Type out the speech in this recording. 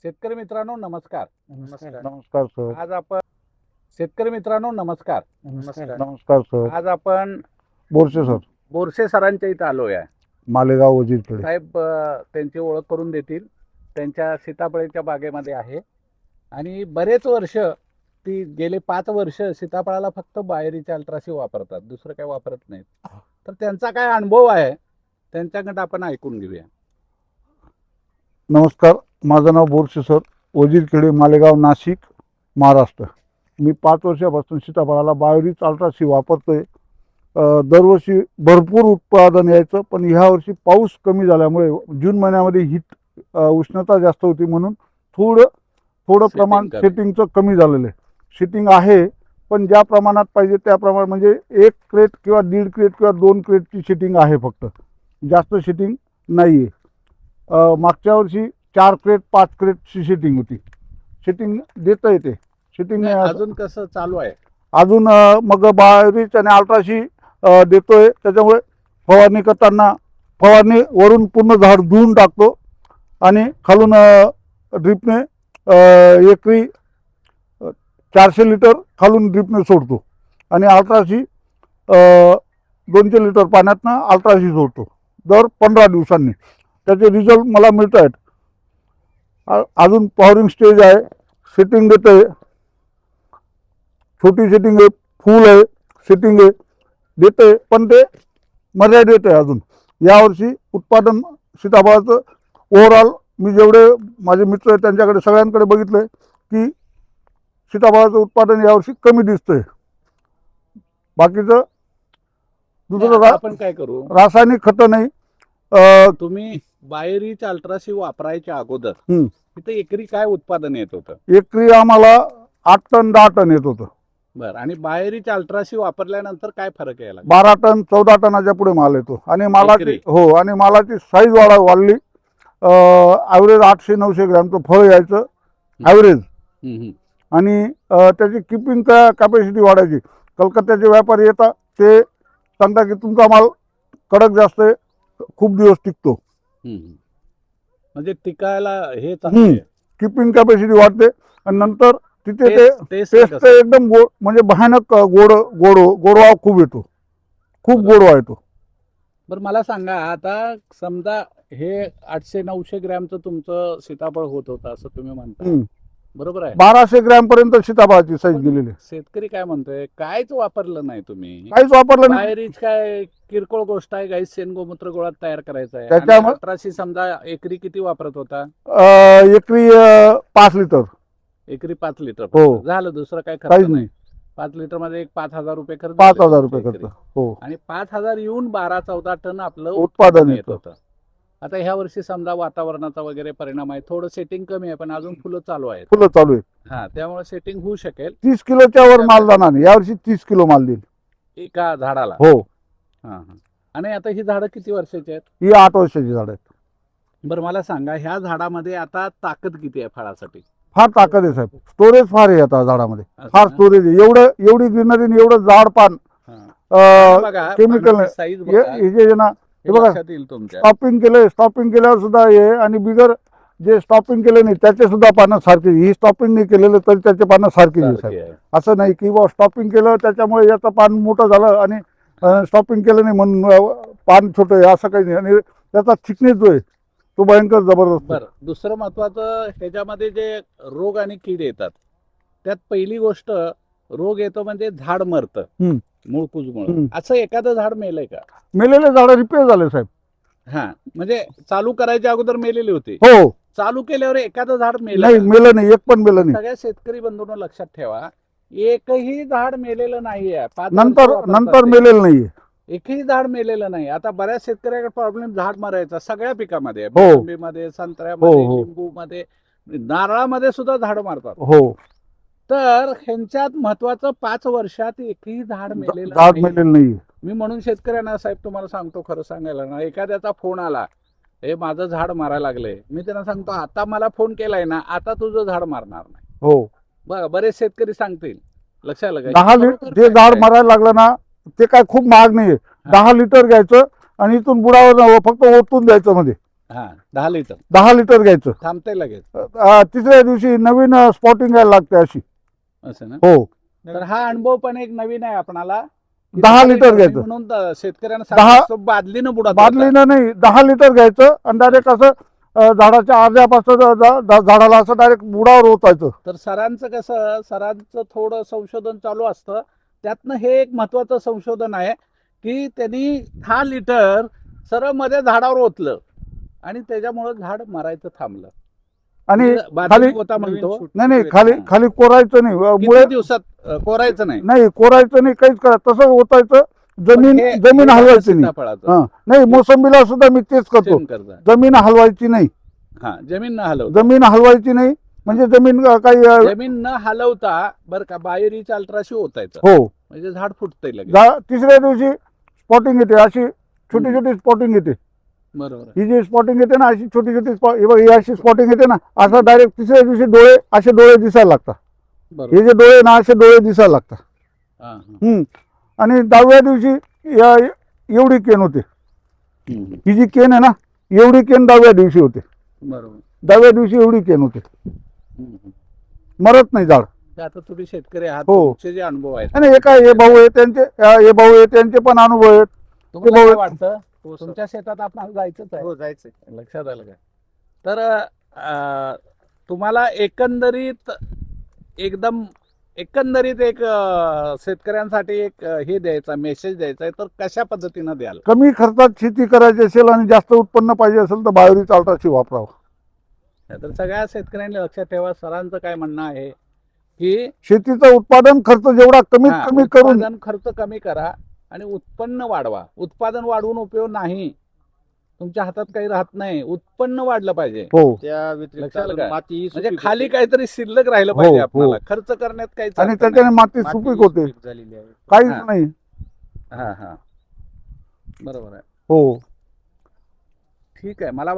शेतकरी मित्रांनो नमस्कार. नमस्कार सर. आज आपण शेतकरी मित्रांनो नमस्कार. नमस्कार सर. आज आपण बोरसे सर, बोरसे सरांच्या इथं आलोय आहे. मालेगाव वजीरकडे. साहेब त्यांची ओळख करून देतील. त्यांच्या सीताफळाच्या बागेमध्ये आहे आणि बरेच वर्ष ती गेले 5 वर्ष सीताफळाला फक्त बाहेरीचे अल्ट्रासी वापरतात, दुसरं काही वापरत नाहीत. तर त्यांचा काय अनुभव आहे त्यांच्याकडे आपण ऐकून घेऊया. नमस्कार, माझं नाव बोरसे सर, वजीरखेडे, मालेगाव, नाशिक, महाराष्ट्र. मी 5 वर्षापासून सीताफळाला बायोरिच अल्ट्रासी वापरतोय. दरवर्षी भरपूर उत्पादन यायचं, पण ह्या वर्षी पाऊस कमी झाल्यामुळे जून महिन्यामध्ये उष्णता जास्त होती, म्हणून थोडं प्रमाण सेटिंगचं कमी झालेलं आहे. सेटिंग आहे, पण ज्या प्रमाणात पाहिजे त्या प्रमाणात, म्हणजे 1 क्रेट किंवा 1.5 क्रेट किंवा 2 क्रेटची सेटिंग आहे, फक्त जास्त सेटिंग नाही आहे. मागच्या वर्षी 4 क्रेट 5 क्रेटची सेटिंग होती. सेटिंग देता येते. सेटिंग अजून कसं चालू आहे? अजून मग बायोरिच आणि अल्ट्रासी देतोय. त्याच्यामुळे फवारणी करताना फवारणी वरून पूर्ण झाड धुवून टाकतो आणि खालून ड्रिपने एकरी 400 लिटर खालून ड्रिपने सोडतो आणि अल्ट्रासी 200 लिटर पाण्यातनं अल्ट्रासी सोडतो दर 15 दिवसांनी. त्याचे रिझल्ट मला मिळत आहेत. अजून पॉवरिंग स्टेज आहे. सेटिंग देते, छोटी सेटिंग आहे, फुल आहे, सेटिंग आहे, देते, पण ते मर्यादित आहे. अजून यावर्षी उत्पादन सीताफळाचं ओव्हरऑल मी जेवढे माझे मित्र आहेत त्यांच्याकडे सगळ्यांकडे बघितलंय की सीताफळाचं उत्पादन यावर्षी कमी दिसतंय. बाकीचं दुसरं आपण काय करू, रासायनिक खतं नाही. तुम्ही बाहेरीच अल्ट्रासी वापरायच्या अगोदर हम्म. तिथे एकरी काय उत्पादन येत होतं? एकरी आम्हाला 8 टन 10 टन येत होतं. बरं, आणि बाहेरीच अल्ट्रासी वापरल्यानंतर काय फरक यायला? 12 टन 14 टनाच्या पुढे माल येतो. आणि मालाची एकरी? आणि मालाची साईज वाढली. ॲव्हरेज 800-900 ग्रॅमचं फळ यायचं ॲव्हरेज. आणि त्याची किपिंग कॅपॅसिटी वाढायची. कलकत्त्याचे व्यापारी येतात, ते सांगतात की तुमचा माल कडक जास्त आहे, खूप दिवस टिकतो. म्हणजे टिकायला हे चांगलं आहे. किपिंग कॅपॅसिटी वाढते. आणि नंतर तिथे ते टेस्ट टेस्ट एकदम गोड, म्हणजे भयानक गोडवा खूप येतो, खूप गोडवा येतो. बरं, मला सांगा, आता समजा हे 800-900 ग्रॅमचं तुमचं सीताफळ होत होतं असं तुम्ही म्हणता, बरोबर आहे? 1200 ग्रॅम पर्यंत सीताफळाची साईज गेलेली. शेतकरी काय म्हणतोय, काहीच वापरलं नाही तुम्ही? काहीच वापरलं नाही. बाहेरीच काय किरकोळ गोष्ट आहे, गाईस शेण गोमूत्र गोळा तयार करायचा आहे. त्याच्यामुळे 1800 समजा एकरी किती वापरत होता? एकरी 5 लिटर. एकरी 5 लिटर हो. झालं, दुसरं काय खर्च काहीच नाही. नाही. 5 लिटर मध्ये एक 5000 रुपये खर्च. 5000 रुपये खर्च. हो. आणि 5000 येऊन 12-14 टन आपलं उत्पादन येत येतं. होतं. आता ह्या वर्षी समजा वातावरणाचा वगैरे परिणाम आहे, थोडं सेटिंग कमी आहे, पण अजून फुलं चालू आहेत. फुलं चालू आहे. हा, त्यामुळे सेटिंग होऊ शकेल. 30 किलोच्या वर माल जाणार नाही यावर्षी. 30 किलो माल देईल एका झाडाला. हो. हा. आणि आता ही झाडं किती वर्षाची आहेत? ही 8 वर्षाची झाड आहेत. बरं, मला सांगा, ह्या झाडामध्ये आता ताकद किती आहे फळासाठी? फार ताकद आहे साहेब. स्टोरेज फार आहे आता झाडामध्ये, असं फार ना? स्टोरेज आहे. एवढी ग्रीनरी, एवढं झाड पान, बघा, केमिकल साईज हे जे ना, हे बघा, लक्षात येईल तुमच्या. स्टॉपिंग केल्यावर सुद्धा हे, आणि बिगर जे स्टॉपिंग केले नाही त्याचे सुद्धा पानं सारखे. ही स्टॉपिंग नाही केलेलं तरी त्याचे पानं सारखी सारखी आहे. असं नाही की स्टॉपिंग केलं त्याच्यामुळे याचं पान मोठं झालं आणि स्टॉपिंग केलं नाही म्हणून पान छोटं आहे, असं काही नाही. आणि त्याचा थिकनेस जो आहे तो भयंकर जबरदस्त. बरं, दुसरं महत्वाचं, ह्याच्यामध्ये जे रोग आणि कीड येतात, त्यात पहिली गोष्ट रोग येतो म्हणजे झाड मरतं, मूळ कुजमुळं. असं एखादं झाड मेलंय का? मेलेले झाड रिपेअर झाले साहेब. हा, म्हणजे चालू करायच्या अगोदर मेलेली होती, हो. चालू केल्यावर एखादं झाड नाही, मेलं? मेलं नाही, एक पण मेलं नाही. सगळ्या शेतकरी बंधूंनो लक्षात ठेवा, एकही झाड मेलेलं नाहीये. 5 नंतर वर्ष वापरतात ते. मेलेलं नाहीये. एकही झाड मेलेलं नाही. आता बऱ्याच शेतकऱ्याकडे प्रॉब्लेम झाड मरायचा सगळ्या पिकामध्ये, हो. मोसंबीमध्ये, संत्र्यामध्ये, हो. लिंबूमध्ये, नारळामध्ये सुद्धा झाड मारतात. हो. तर ह्यांच्यात महत्वाचं 5 वर्षात एकही झाड मेलेलं झाड नाही. मेलेलं नाहीये. मी म्हणून शेतकऱ्यांना, साहेब तुम्हाला सांगतो, खरं सांगायला ना, एखाद्याचा फोन आला, हे माझं झाड मारायला लागले, मी त्यांना सांगतो, आता मला फोन केलाय ना, आता तुझं झाड मारणार नाही. हो. बघा, बरेच शेतकरी सांगतील, लक्षात आलं का? 10 लिटर जे झाड मारायला लागलं ना, ते काय खूप महाग नाहीये. 10 लिटर घ्यायचं आणि इथून बुडावर फक्त ओतून द्यायचं मध्ये. हा 10 लिटर 10 लिटर घ्यायचं. थांबते लगेच तिसऱ्या दिवशी नवीन स्पॉटिंग यायला लागते अशी. असं ना. हो, तर हा अनुभव पण एक नवीन आहे आपणाला की 10 लिटर मी घ्यायचं. म्हणून शेतकऱ्यांना 10 सांगतो, बादलीनं बुडत होता. बादलीनं नाही, 10 लिटर घ्यायचं आणि डायरेक्ट असं झाडाच्या अर्ध्यापासून झाडाला असं डायरेक्ट बुडावर ओतायचं. तर सरांचं थोडं संशोधन चालू असतं. त्यातनं हे एक महत्वाचं संशोधन आहे की त्यांनी 10 लिटर सरळ मध्ये झाडावर ओतलं आणि त्याच्यामुळं झाड मरायचं थांबलं. आणि बादली खाली होता म्हणतो. नाही खाली खाली कोरायचं नाही. किती दिवसात कोरायचं नाही. नाही कोरायचं नाही, काहीच करा, तसं ओतायचं. पण जमीन हे हलवायची नाही. सीताफळाचं हा, नाही, मोसंबीला सुद्धा मी तेच करतो. सेम करता. जमीन हलवायची नाही. हा, जमीन न हलवता. जमीन हलवायची नाही म्हणजे जमीन काही जमीन न हलवता बरं का बाहेरीच्या अल्ट्राशी होतायचं. हो. म्हणजे झाड फुटतंय लगेच. तिसऱ्या दिवशी स्पॉटिंग येते, अशी छोटी छोटी स्पॉटिंग येते. बरोबर. ही जी स्पॉटिंग येते ना, अशी छोटी छोटी ही अशी स्पॉटिंग येते ना, असं डायरेक्ट तिसऱ्या दिवशी असे डोळे दिसायला लागतात. बरोबर. हे जे डोळे ना, असे डोळे दिसायला लागतात. हा, हा. आणि 10व्या दिवशी एवढी केन होते. ही जी केन आहे ना, एवढी केन 10व्या दिवशी होते. बरोबर. 10व्या दिवशी एवढी केन होते. मरत नाही झाड. ते आता तुम्ही शेतकरी आहात, हो. तुमचे जे अनुभव आहेत. आणि हे काय, हे भाऊ आहे त्यांचे पण अनुभव आहेत. तुम्हाला भाऊ- काय वाटतं? तुमच्या शेतात आपण जायचंच आहे. हो जायचंय. लक्षात आलं का? तर तुम्हाला एकंदरीत एक शेतकऱ्यांसाठी एक हे द्यायचा मेसेज द्यायचा आहे, तर कशा पद्धतीनं द्याल? कमी खर्चात शेती करायची असेल आणि जास्त उत्पन्न पाहिजे असेल तर बायोरिच अल्ट्राची वापरावं. तर सगळ्या शेतकऱ्यांनी लक्षात ठेवा, सरांचं काय म्हणणं आहे की शेतीचा उत्पादन खर्च जेवढा कमीत हा, कमी करून उत्पादन खर्च कमी करा आणि उत्पन्न वाढवा. उत्पादन वाढवून उपयोग नाही, तुमच्या हातात काही राहत नाही. उत्पन्न वाढलं पाहिजे. हो. त्या व्यतिरिक्त लक्षात आलं का? माती म्हणजे सुपीक खाली होते. काहीतरी शिल्लक राहिलं हो, पाहिजे हो. आपल्याला. खर्च करण्यात काहीच आणि अर्थ त्याच्याने माती माती सुपीक होते. सुपीक झालेली आहे. काहीच हा. नाही. नाही. हा, हा. बरोबर आहे. हो. ठीक आहे. मला